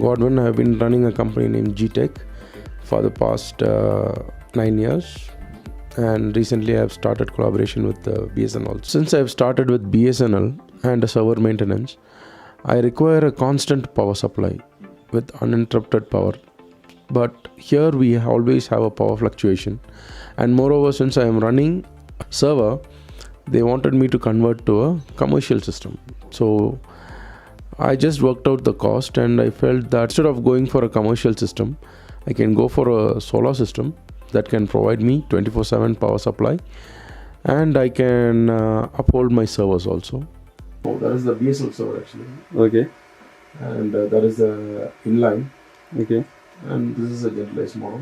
Godwin. I've been running a company named G-Tech for the past 9 years, and recently I've started collaboration with BSNL. Since I've started with BSNL and server maintenance, I require a constant power supply with uninterrupted power. But here we always have a power fluctuation, and moreover, since I am running a server, they wanted me to convert to a commercial system. So I just worked out the cost, and I felt that instead of going for a commercial system, I can go for a solar system that can provide me 24/7 power supply, and I can uphold my servers also. Oh, that is the BSL server actually. Okay. And that is the inline. Okay. And this is a generalized model.